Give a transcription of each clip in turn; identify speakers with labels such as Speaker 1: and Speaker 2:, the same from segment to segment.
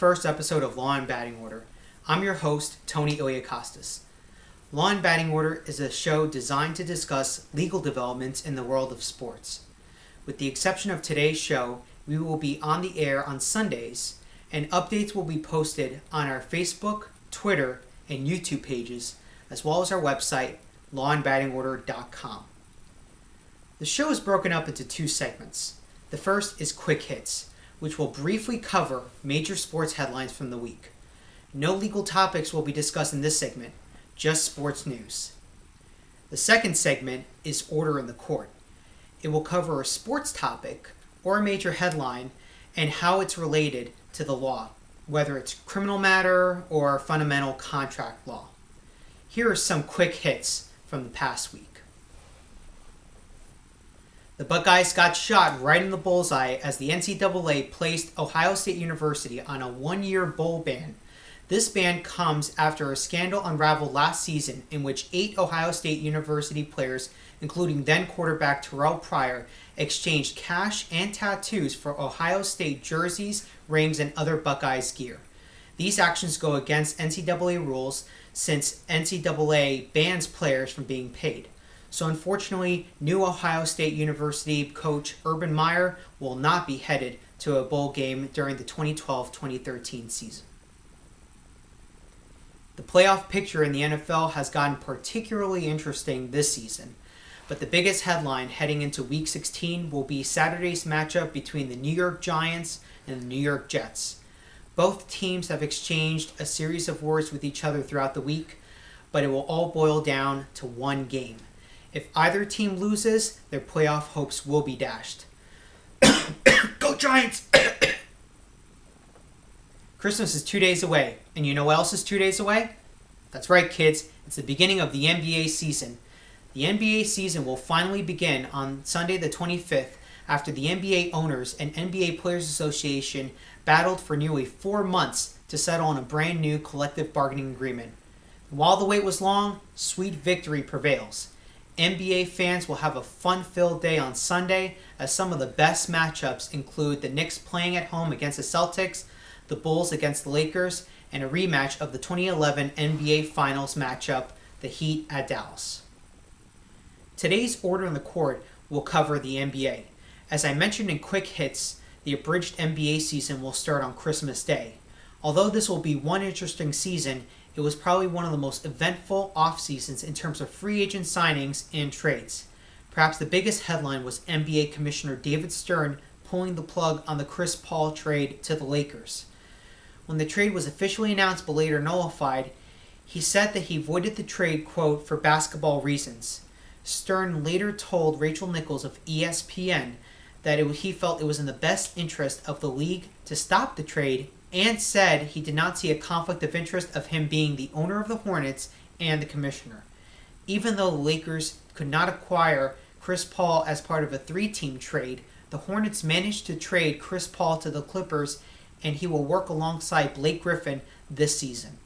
Speaker 1: first episode of Law and Batting Order. I'm your host, Tony Iliakostas. Law and Batting Order is a show designed to discuss legal developments in the world of sports. With the exception of today's show, we will be on the air on Sundays, and updates will be posted on our Facebook, Twitter, and YouTube pages, as well as our website, LawAndBattingOrder.com. The show is broken up into two segments. The first is Quick Hits, which will briefly cover major sports headlines from the week. No legal topics will be discussed in this segment, just sports news. The second segment is Order in the Court. It will cover a sports topic or a major headline and how it's related to the law, whether it's criminal matter or fundamental contract law. Here are some quick hits from the past week. The Buckeyes got shot right in the bullseye as the NCAA placed Ohio State University on a one-year bowl ban. This ban comes after a scandal unraveled last season in which 8 Ohio State University players, including then quarterback Terrell Pryor, exchanged cash and tattoos for Ohio State jerseys, rings, and other Buckeyes gear. These actions go against NCAA rules since NCAA bans players from being paid. So unfortunately, new Ohio State University coach Urban Meyer will not be headed to a bowl game during the 2012-2013 season. The playoff picture in the NFL has gotten particularly interesting this season, but the biggest headline heading into Week 16 will be Saturday's matchup between the New York Giants and the New York Jets. Both teams have exchanged a series of words with each other throughout the week, but it will all boil down to one game. If either team loses, their playoff hopes will be dashed. Go Giants! Christmas is 2 days away, and you know what else is 2 days away? That's right, kids. It's the beginning of the NBA season. The NBA season will finally begin on Sunday the 25th after the NBA owners and NBA Players Association battled for nearly 4 months to settle on a brand new collective bargaining agreement. While the wait was long, sweet victory prevails. NBA fans will have a fun-filled day on Sunday as some of the best matchups include the Knicks playing at home against the Celtics, the Bulls against the Lakers, and a rematch of the 2011 NBA Finals matchup, the Heat at Dallas. Today's Order in the Court will cover the NBA. As I mentioned in Quick Hits, the abridged NBA season will start on Christmas Day. Although this will be one interesting season, it was probably one of the most eventful off-seasons in terms of free agent signings and trades. Perhaps the biggest headline was NBA Commissioner David Stern pulling the plug on the Chris Paul trade to the Lakers. When the trade was officially announced but later nullified, he said that he voided the trade, quote, for basketball reasons. Stern later told Rachel Nichols of ESPN that he felt it was in the best interest of the league to stop the trade, and said he did not see a conflict of interest of him being the owner of the Hornets and the commissioner. Even though the Lakers could not acquire Chris Paul as part of a 3-team trade, the Hornets managed to trade Chris Paul to the Clippers, and he will work alongside Blake Griffin this season.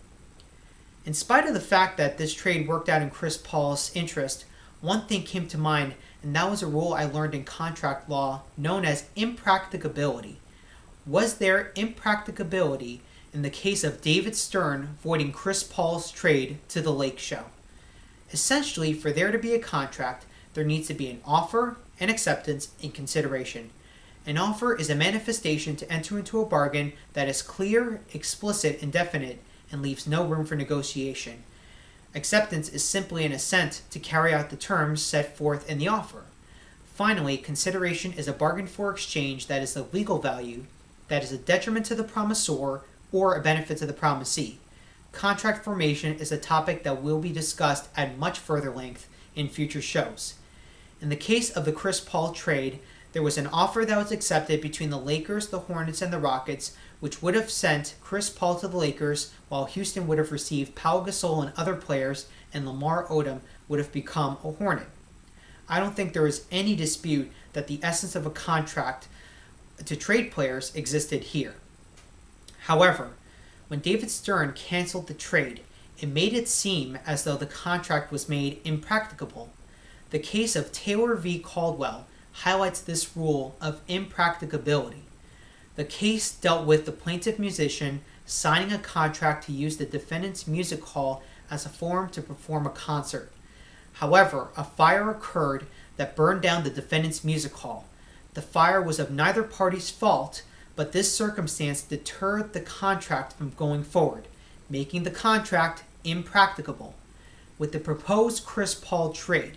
Speaker 1: In spite of the fact that this trade worked out in Chris Paul's interest, one thing came to mind, and that was a rule I learned in contract law known as impracticability. Was there impracticability in the case of David Stern voiding Chris Paul's trade to the Lake Show? Essentially, for there to be a contract, there needs to be an offer, an acceptance, and consideration. An offer is a manifestation to enter into a bargain that is clear, explicit, and definite, and leaves no room for negotiation. Acceptance is simply an assent to carry out the terms set forth in the offer. Finally, consideration is a bargain for exchange that is of legal value, that is a detriment to the promisor or a benefit to the promisee. Contract formation is a topic that will be discussed at much further length in future shows. In the case of the Chris Paul trade, there was an offer that was accepted between the Lakers, the Hornets, and the Rockets, which would have sent Chris Paul to the Lakers, while Houston would have received Pau Gasol and other players, and Lamar Odom would have become a Hornet. I don't think there is any dispute that the essence of a contract to trade players existed here. However, when David Stern canceled the trade, it made it seem as though the contract was made impracticable. The case of Taylor v. Caldwell highlights this rule of impracticability. The case dealt with the plaintiff musician signing a contract to use the defendant's music hall as a forum to perform a concert. However, a fire occurred that burned down the defendant's music hall. The fire was of neither party's fault, but this circumstance deterred the contract from going forward, making the contract impracticable. With the proposed Chris Paul trade,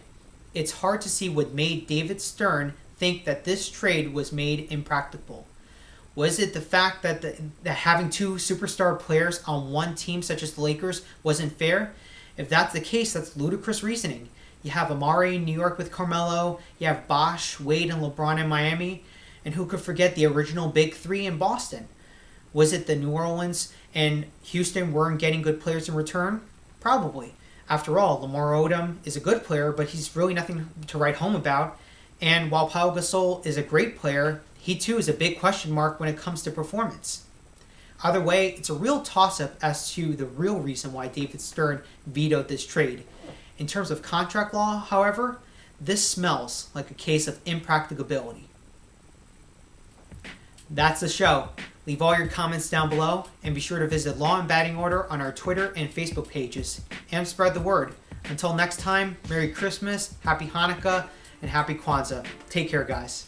Speaker 1: it's hard to see what made David Stern think that this trade was made impracticable. Was it the fact that having two superstar players on one team, such as the Lakers, wasn't fair? If that's the case, that's ludicrous reasoning. You have Amari in New York with Carmelo, you have Bosh, Wade, and LeBron in Miami, and who could forget the original Big Three in Boston? Was it the New Orleans and Houston weren't getting good players in return? Probably. After all, Lamar Odom is a good player, but he's really nothing to write home about. And while Pau Gasol is a great player, he too is a big question mark when it comes to performance. Either way, it's a real toss-up as to the real reason why David Stern vetoed this trade. In terms of contract law, however, this smells like a case of impracticability. That's the show. Leave all your comments down below, and be sure to visit Law and Batting Order on our Twitter and Facebook pages, and spread the word. Until next time, Merry Christmas, Happy Hanukkah, and Happy Kwanzaa. Take care, guys.